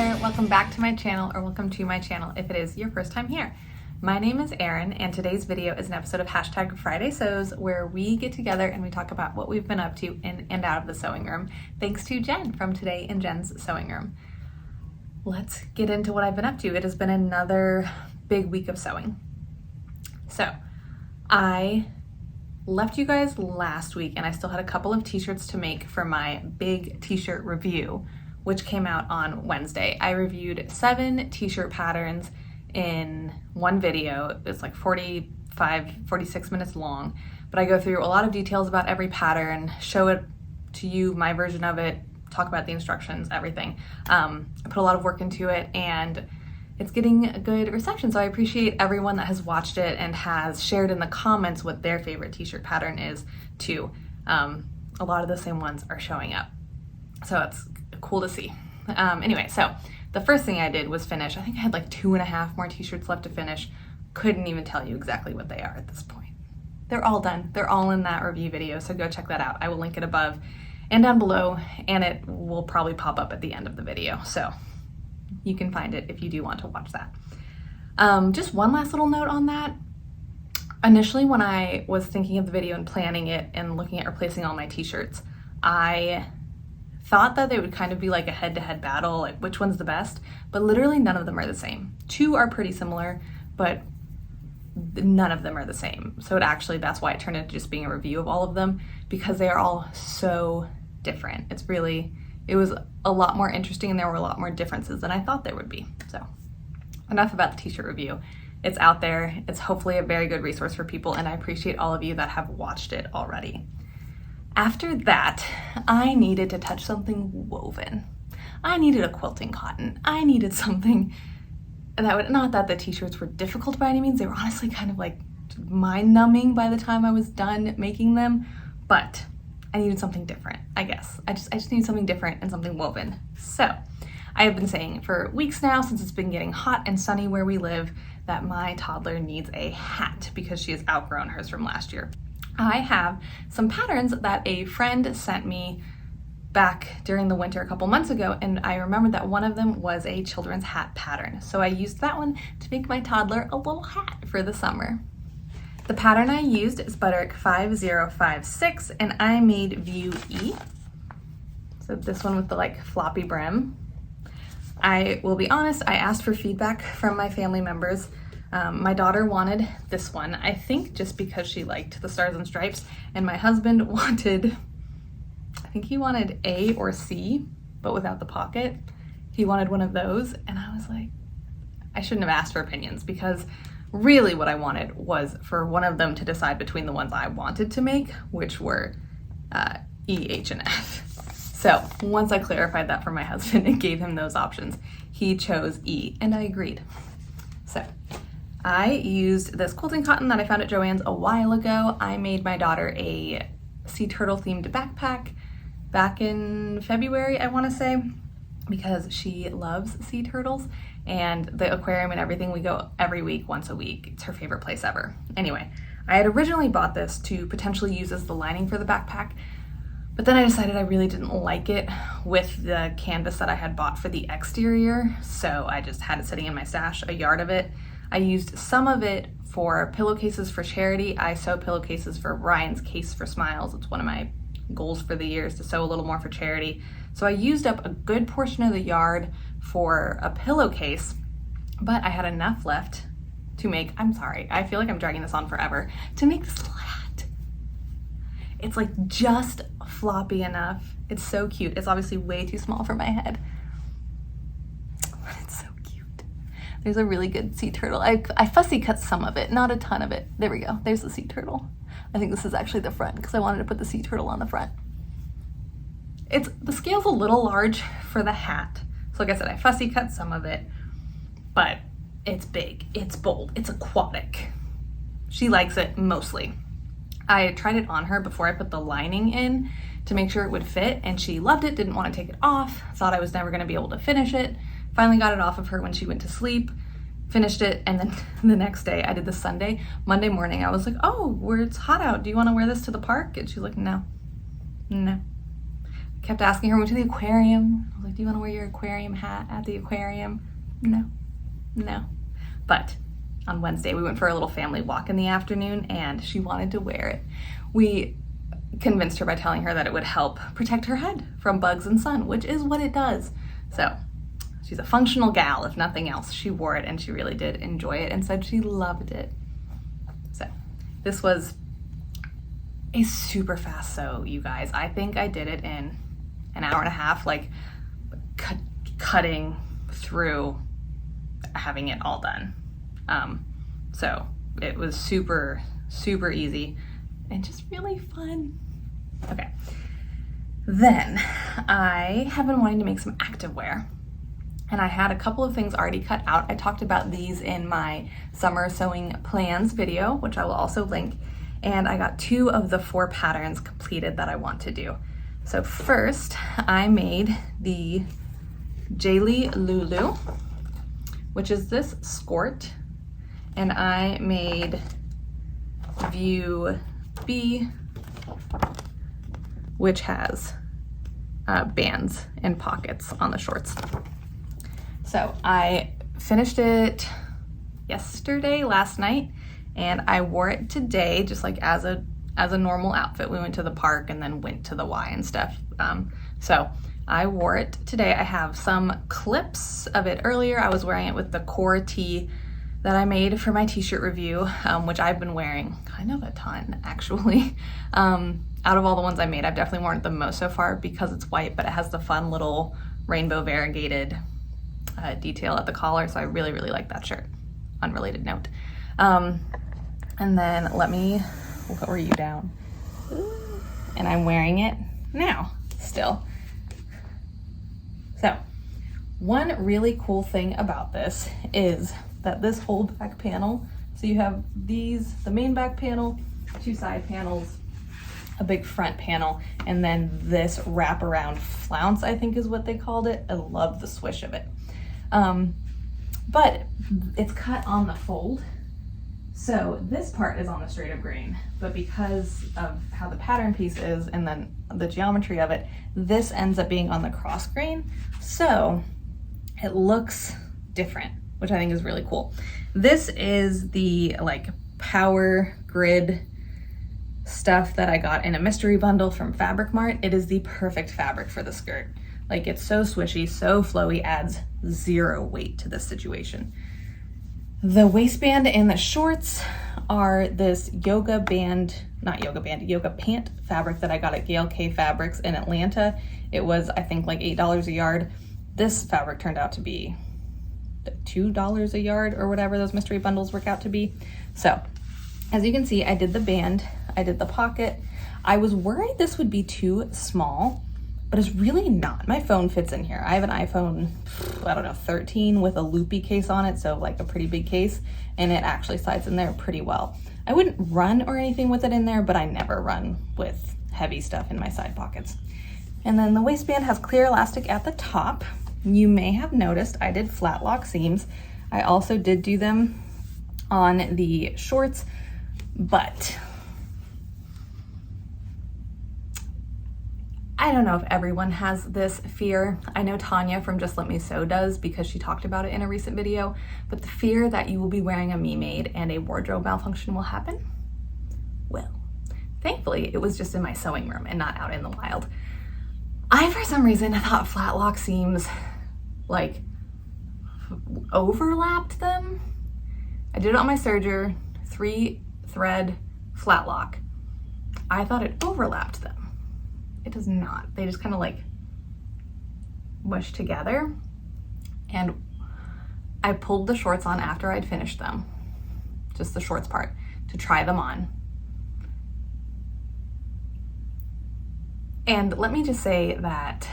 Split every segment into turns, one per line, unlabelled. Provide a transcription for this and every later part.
there, welcome back to my channel, or welcome to my channel if it is your first time here. My name is Erin, and today's video is an episode of #Friday Sews, where we get together and we talk about what we've been up to in and out of the sewing room, thanks to Jen from Today in Jen's Sewing Room. Let's get into what I've been up to. It has been another big week of sewing. So I left you guys last week and I still had a couple of t-shirts to make for my big t-shirt review, which came out on Wednesday. I reviewed 7 t-shirt patterns in one video. It's like 46 minutes long, but I go through a lot of details about every pattern, show it to you, my version of it, talk about the instructions, everything. I put a lot of work into it and it's getting a good reception, so I appreciate everyone that has watched it and has shared in the comments what their favorite t-shirt pattern is too. A lot of the same ones are showing up, so it's cool to see. Anyway, so the first thing I did was finish. I think I had like 2.5 more t-shirts left to finish. Couldn't even tell you exactly what they are at this point. They're all done. They're all in that review video, so go check that out. I will link it above and down below, and it will probably pop up at the end of the video, so you can find it if you do want to watch that. Just one last little note on that. Initially, when I was thinking of the video and planning it and looking at replacing all my t-shirts, I thought that they would kind of be like a head-to-head battle, like which one's the best, but literally none of them are the same. 2 are pretty similar, but none of them are the same. So that's why it turned into just being a review of all of them, because they are all so different. It was a lot more interesting and there were a lot more differences than I thought there would be. So enough about the t-shirt review. It's out there. It's hopefully a very good resource for people, and I appreciate all of you that have watched it already. After that, I needed to touch something woven. I needed a quilting cotton. I needed something that would, not that the t-shirts were difficult by any means, they were honestly kind of like mind-numbing by the time I was done making them, but I needed something different, I guess. I just need something different and something woven. So I have been saying for weeks now, since it's been getting hot and sunny where we live, that my toddler needs a hat because she has outgrown hers from last year. I have some patterns that a friend sent me back during the winter a couple months ago, and I remembered that one of them was a children's hat pattern. So I used that one to make my toddler a little hat for the summer. The pattern I used is Butterick 5056, and I made View E. So this one with the like floppy brim. I will be honest, I asked for feedback from my family members. My daughter wanted this one, I think just because she liked the stars and stripes, and my husband wanted, I think he wanted A or C, but without the pocket. He wanted one of those, and I was like, I shouldn't have asked for opinions, because really what I wanted was for one of them to decide between the ones I wanted to make, which were E, H, and F. So once I clarified that for my husband and gave him those options, he chose E, and I agreed. So I used this quilting cotton that I found at Joann's a while ago. I made my daughter a sea turtle themed backpack back in February, I want to say, because she loves sea turtles, and the aquarium and everything, we go every week, once a week. It's her favorite place ever. Anyway, I had originally bought this to potentially use as the lining for the backpack, but then I decided I really didn't like it with the canvas that I had bought for the exterior, so I just had it sitting in my stash, a yard of it. I used some of it for pillowcases for charity. I sew pillowcases for Ryan's Case for Smiles. It's one of my goals for the year, is to sew a little more for charity. So I used up a good portion of the yard for a pillowcase, but I had enough left to make, I'm sorry, I feel like I'm dragging this on forever, to make this little hat. It's like just floppy enough. It's so cute. It's obviously way too small for my head. It's so cute. There's a really good sea turtle. I fussy cut some of it, not a ton of it. There we go. There's the sea turtle. I think this is actually the front because I wanted to put the sea turtle on the front. The scale's a little large for the hat. So like I said, I fussy cut some of it, but it's big, it's bold, it's aquatic. She likes it mostly. I tried it on her before I put the lining in to make sure it would fit, and she loved it, didn't want to take it off, thought I was never gonna be able to finish it. Finally got it off of her when she went to sleep, finished it, and then the next day, I did this Sunday. Monday morning, I was like, oh, it's hot out. Do you wanna wear this to the park? And she's like, no. Kept asking her, went to the aquarium. I was like, do you want to wear your aquarium hat at the aquarium? No. But on Wednesday, we went for a little family walk in the afternoon and she wanted to wear it. We convinced her by telling her that it would help protect her head from bugs and sun, which is what it does. So she's a functional gal, if nothing else. She wore it and she really did enjoy it and said she loved it. So this was a super fast sew, you guys. I think I did it in an hour and a half, like cutting through having it all done. So it was super easy and just really fun. Okay, then I have been wanting to make some activewear and I had a couple of things already cut out. I talked about these in my summer sewing plans video, which I will also link, and I got 2 of the 4 patterns completed that I want to do. So first I made the Jalie Loulouxe, which is this Skort, and I made view B, which has bands and pockets on the shorts. So I finished it last night, and I wore it today just like as a normal outfit. We went to the park and then went to the Y and stuff. So I wore it today. I have some clips of it earlier. I was wearing it with the core tee that I made for my t-shirt review, which I've been wearing kind of a ton actually. Out of all the ones I made, I've definitely worn it the most so far because it's white, but it has the fun little rainbow variegated detail at the collar. So I really like that shirt. Unrelated note. And then we'll lower you down. And I'm wearing it now still. So one really cool thing about this is that this whole back panel, so you have the main back panel, 2 side panels, a big front panel, and then this wraparound flounce, I think is what they called it. I love the swish of it. But it's cut on the fold. So this part is on the straight of grain, but because of how the pattern piece is and then the geometry of it, this ends up being on the cross grain. So it looks different, which I think is really cool. This is the like power grid stuff that I got in a mystery bundle from Fabric Mart. It is the perfect fabric for the skirt. Like, it's so swishy, so flowy, adds 0 weight to this situation. The waistband and the shorts are this yoga pant fabric that I got at Gail K Fabrics in Atlanta. It was, I think, like $8 a yard. This fabric turned out to be $2 a yard or whatever those mystery bundles work out to be. So as you can see, I did the band, I did the pocket. I was worried this would be too small, but it's really not. My phone fits in here. I have an iPhone, I don't know, 13 with a loopy case on it, so like a pretty big case, and it actually slides in there pretty well. I wouldn't run or anything with it in there, but I never run with heavy stuff in my side pockets. And then the waistband has clear elastic at the top. You may have noticed I did flat lock seams. I also did do them on the shorts, but I don't know if everyone has this fear. I know Tanya from Just Let Me Sew does because she talked about it in a recent video, but the fear that you will be wearing a me-made and a wardrobe malfunction will happen? Well, thankfully it was just in my sewing room and not out in the wild. I, for some reason, thought flat lock seams like overlapped them. I did it on my serger, 3-thread flat lock. I thought it overlapped them. It does not. They just kind of like mush together. And I pulled the shorts on after I'd finished them, just the shorts part, to try them on. And let me just say that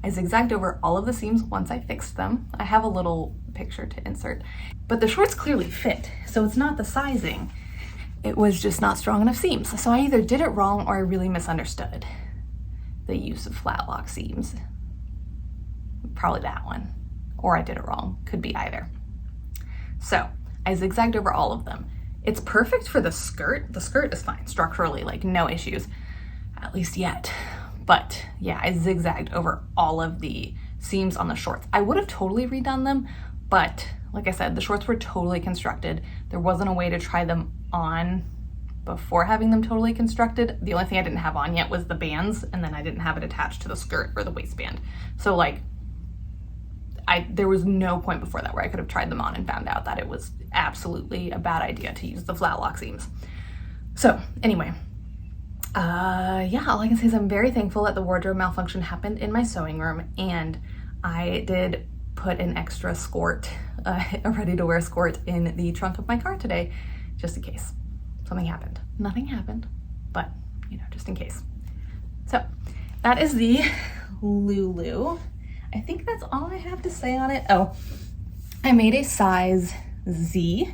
I zigzagged over all of the seams once I fixed them. I have a little picture to insert, but the shorts clearly fit. So it's not the sizing. It was just not strong enough seams. So I either did it wrong or I really misunderstood the use of flat lock seams. Probably that one, or I did it wrong, could be either. So I zigzagged over all of them. It's perfect for the skirt. The skirt is fine structurally, like no issues, at least yet. But yeah, I zigzagged over all of the seams on the shorts. I would have totally redone them, but like I said, the shorts were totally constructed. There wasn't a way to try them on before having them totally constructed. The only thing I didn't have on yet was the bands, and then I didn't have it attached to the skirt or the waistband. So like, there was no point before that where I could have tried them on and found out that it was absolutely a bad idea to use the flat lock seams. So anyway, yeah, all I can say is I'm very thankful that the wardrobe malfunction happened in my sewing room, and I did put an extra Skort, a ready-to-wear Skort in the trunk of my car today, just in case something happened. Nothing happened, but you know, just in case. So that is the Lulu. I think that's all I have to say on it. Oh, I made a size Z.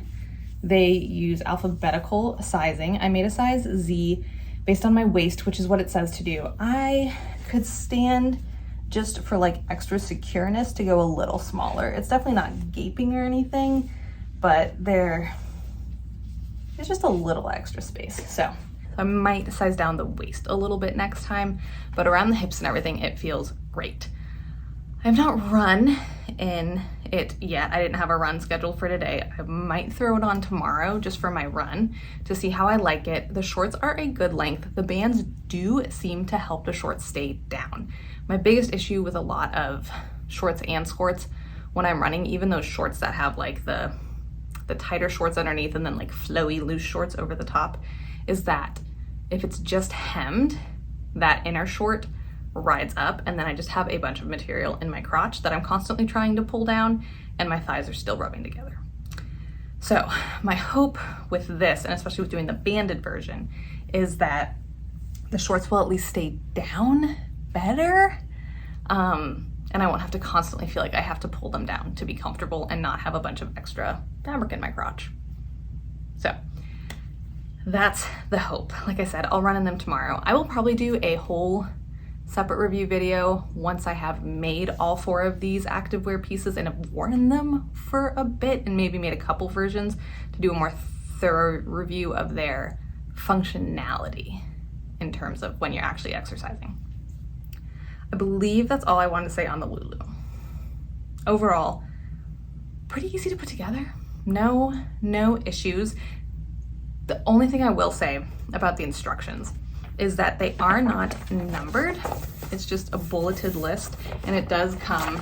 They use alphabetical sizing. I made a size Z based on my waist, which is what it says to do. I could stand, just for like extra secureness, to go a little smaller. It's definitely not gaping or anything, but there's just a little extra space. So I might size down the waist a little bit next time, but around the hips and everything, it feels great. I've not run in it yet. I didn't have a run scheduled for today. I might throw it on tomorrow just for my run to see how I like it. The shorts are a good length. The bands do seem to help the shorts stay down. My biggest issue with a lot of shorts and skirts when I'm running, even those shorts that have like the tighter shorts underneath and then like flowy loose shorts over the top, is that if it's just hemmed, that inner short rides up, and then I just have a bunch of material in my crotch that I'm constantly trying to pull down, and my thighs are still rubbing together. So my hope with this, and especially with doing the banded version, is that the shorts will at least stay down better, and I won't have to constantly feel like I have to pull them down to be comfortable and not have a bunch of extra fabric in my crotch. So that's the hope. Like I said, I'll run in them tomorrow. I will probably do a whole separate review video once I have made all 4 of these activewear pieces and have worn them for a bit, and maybe made a couple versions to do a more thorough review of their functionality in terms of when you're actually exercising. I believe that's all I wanted to say on the Lulu. Overall, pretty easy to put together. No issues. The only thing I will say about the instructions is that they are not numbered. It's just a bulleted list, and it does come,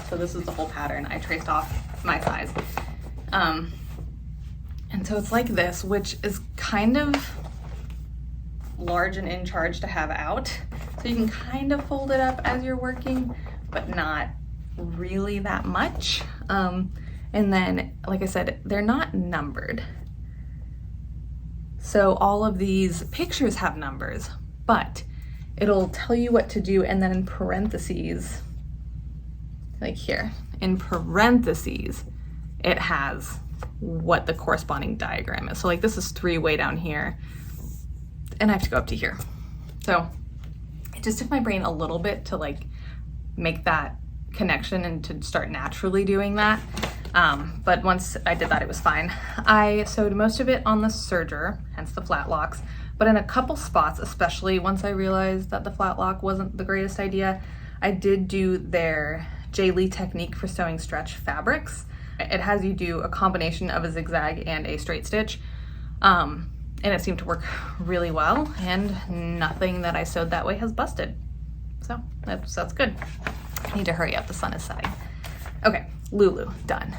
so this is the whole pattern. I traced off my size. And so it's like this, which is kind of large and in charge to have out. So you can kind of fold it up as you're working, but not really that much. And then, like I said, they're not numbered. So all of these pictures have numbers, but it'll tell you what to do, and then in parentheses, like here, in parentheses, it has what the corresponding diagram is. So like this is 3 way down here, and I have to go up to here. So it just took my brain a little bit to like make that connection and to start naturally doing that. But once I did that, it was fine. I sewed most of it on the serger, hence the flat locks, but in a couple spots, especially once I realized that the flat lock wasn't the greatest idea, I did do their Jalie technique for sewing stretch fabrics. It has you do a combination of a zigzag and a straight stitch, and it seemed to work really well, and nothing that I sewed that way has busted. So that's good. I need to hurry up, the sun is setting. Okay, Lulu, done.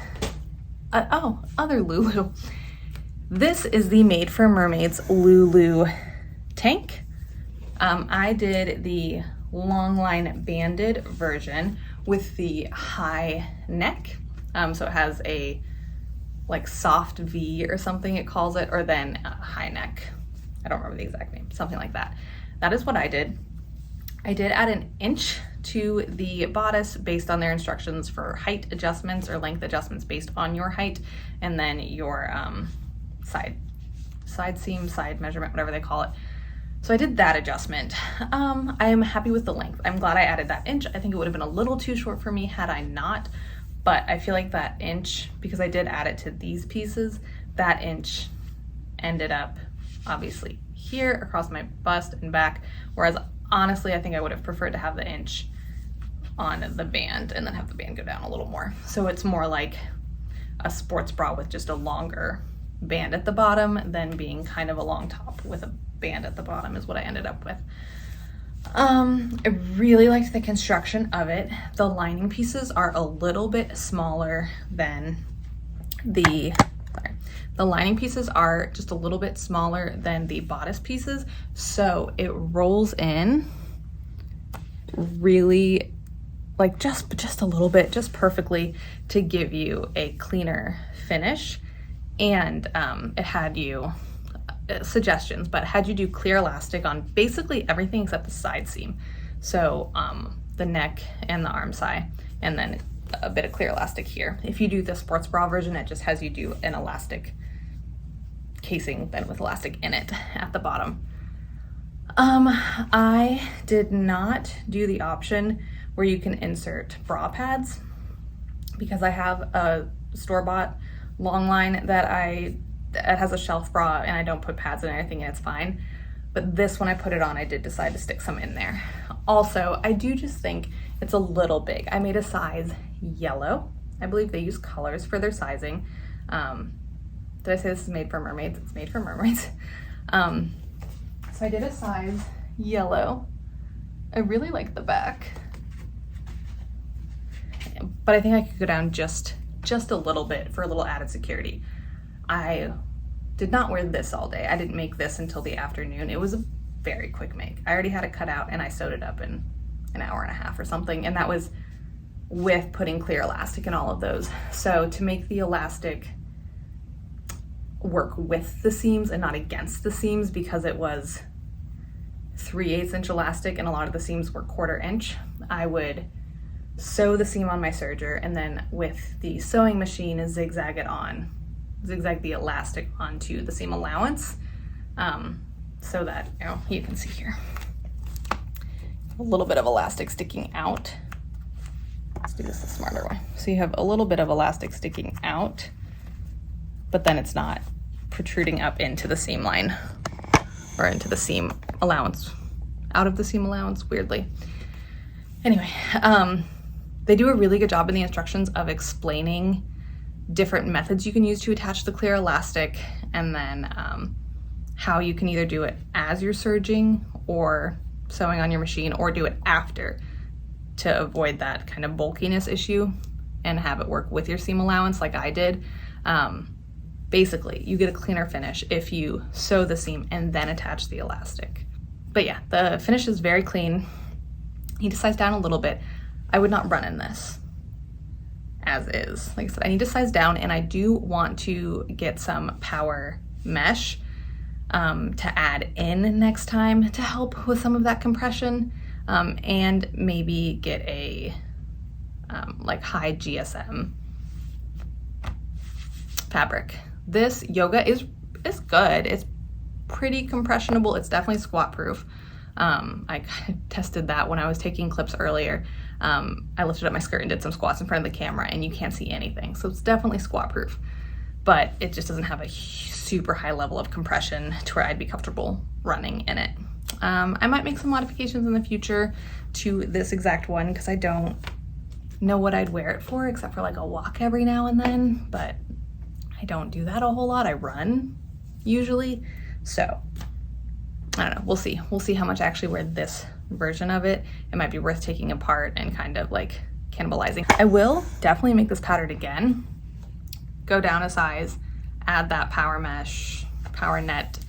Other Lulu. This is the Made for Mermaids Lulu tank. I did the long line banded version with the high neck. So it has a like soft V or something it calls it, or then a high neck. I don't remember the exact name, something like that. That is what I did. I did add an inch to the bodice based on their instructions for height adjustments or length adjustments based on your height, and then your side seam, side measurement, whatever they call it. So I did that adjustment. I am happy with the length. I'm glad I added that inch. I think it would have been a little too short for me had I not, but I feel like that inch, because I did add it to these pieces, that inch ended up obviously here across my bust and back, whereas honestly, I think I would have preferred to have the inch on the band and then have the band go down a little more. So it's more like a sports bra with just a longer band at the bottom than being kind of a long top with a band at the bottom is what I ended up with. I really liked the construction of it. The lining pieces are a little bit smaller than the lining pieces are just a little bit smaller than the bodice pieces, so it rolls in really like just a little bit, just perfectly to give you a cleaner finish. And it had you suggestions, but had you do clear elastic on basically everything except the side seam, so the neck and the arm side, and then a bit of clear elastic here. If you do the sports bra version, it just has you do an elastic casing then with elastic in it at the bottom. I did not do the option where you can insert bra pads because I have a store-bought long line that it has a shelf bra and I don't put pads in anything and it's fine. But this, when I put it on, I did decide to stick some in there. Also, I do just think it's a little big. I made a size yellow. I believe they use colors for their sizing. Did I say this is made for mermaids? It's made for mermaids. So I did a size yellow. I really like the back, but I think I could go down just a little bit for a little added security. I did not wear this all day. I didn't make this until the afternoon. It was a very quick make. I already had it cut out and I sewed it up in an hour and a half or something, and that was with putting clear elastic in all of those. So to make the elastic work with the seams and not against the seams, because it was 3/8 inch elastic and a lot of the seams were 1/4 inch, I would sew the seam on my serger and then with the sewing machine zigzag the elastic onto the seam allowance, so that, you know, you can see here a little bit of elastic sticking out. Let's do this the smarter way. So you have a little bit of elastic sticking out, but then it's not protruding up into the seam line or into the seam allowance, out of the seam allowance, weirdly. Anyway, they do a really good job in the instructions of explaining different methods you can use to attach the clear elastic, and then how you can either do it as you're serging or sewing on your machine, or do it after to avoid that kind of bulkiness issue and have it work with your seam allowance like I did. Basically, you get a cleaner finish if you sew the seam and then attach the elastic. But yeah, the finish is very clean. Need to size down a little bit. I would not run in this as is. Like I said, I need to size down, and I do want to get some power mesh to add in next time to help with some of that compression, and maybe get a like high GSM fabric. This yoga is good. It's pretty compressionable. It's definitely squat proof. I tested that when I was taking clips earlier. I lifted up my skirt and did some squats in front of the camera and you can't see anything. So it's definitely squat proof, but it just doesn't have a super high level of compression to where I'd be comfortable running in it. I might make some modifications in the future to this exact one because I don't know what I'd wear it for except for like a walk every now and then, but I don't do that a whole lot. I run usually. So I don't know, we'll see. We'll see how much I actually wear this version of it. It might be worth taking apart and kind of like cannibalizing. I will definitely make this pattern again, go down a size, add that power mesh, power net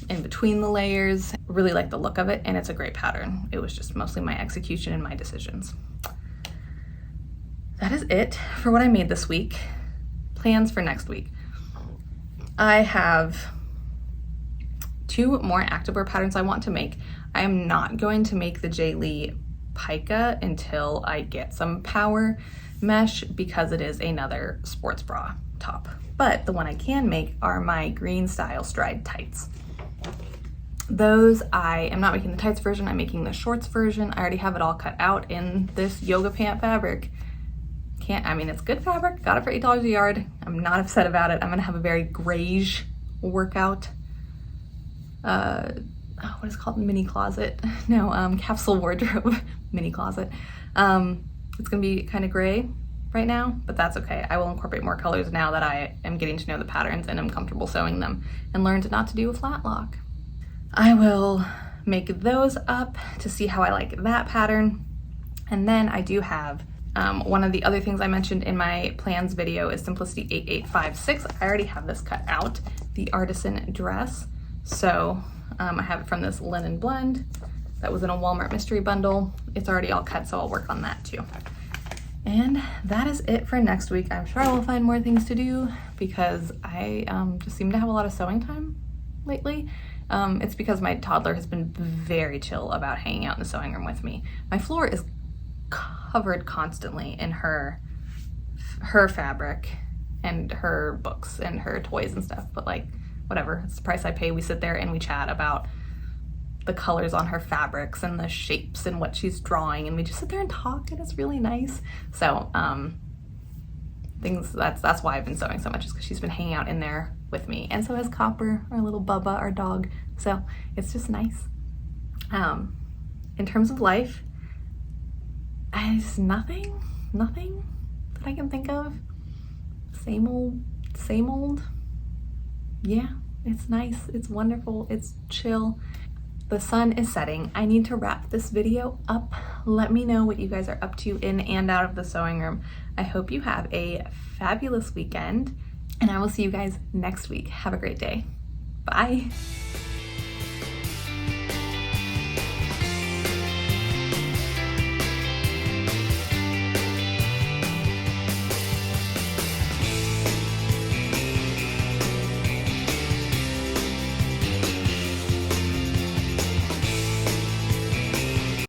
in between the layers. Really like the look of it, and it's a great pattern. It was just mostly my execution and my decisions. That is it for what I made this week. Plans for next week. I have 2 more activewear patterns I want to make. I am not going to make the Jalie Pica until I get some power mesh because it is another sports bra top. But the one I can make are my green style stride tights. Those, I am not making the tights version, I'm making the shorts version. I already have it all cut out in this yoga pant fabric. It's good fabric, got it for $8 a yard. I'm not upset about it. I'm gonna have a very grayish workout what is it called? Mini closet. No, capsule wardrobe. Mini closet. It's gonna be kind of gray right now, but that's okay. I will incorporate more colors now that I am getting to know the patterns and I'm comfortable sewing them, and learned not to do a flat lock. I will make those up to see how I like that pattern. And then I do have one of the other things I mentioned in my plans video is Simplicity 8856. I already have this cut out, the artisan dress. So I have it from this linen blend that was in a Walmart mystery bundle. It's already all cut, so I'll work on that too. And that is it for next week. I'm sure I will find more things to do because I just seem to have a lot of sewing time lately. It's because my toddler has been very chill about hanging out in the sewing room with me. My floor is covered constantly in her fabric and her books and her toys and stuff, but like, whatever, it's the price I pay. We sit there and we chat about the colors on her fabrics and the shapes and what she's drawing, and we just sit there and talk, and it's really nice. So that's why I've been sewing so much, is because she's been hanging out in there with me, and so has Copper, our little Bubba, our dog. So it's just nice. In terms of life, it's nothing that I can think of. Same old. Yeah, it's nice, it's wonderful, it's chill. The sun is setting. I need to wrap this video up. Let me know what you guys are up to in and out of the sewing room. I hope you have a fabulous weekend, and I will see you guys next week. Have a great day. Bye.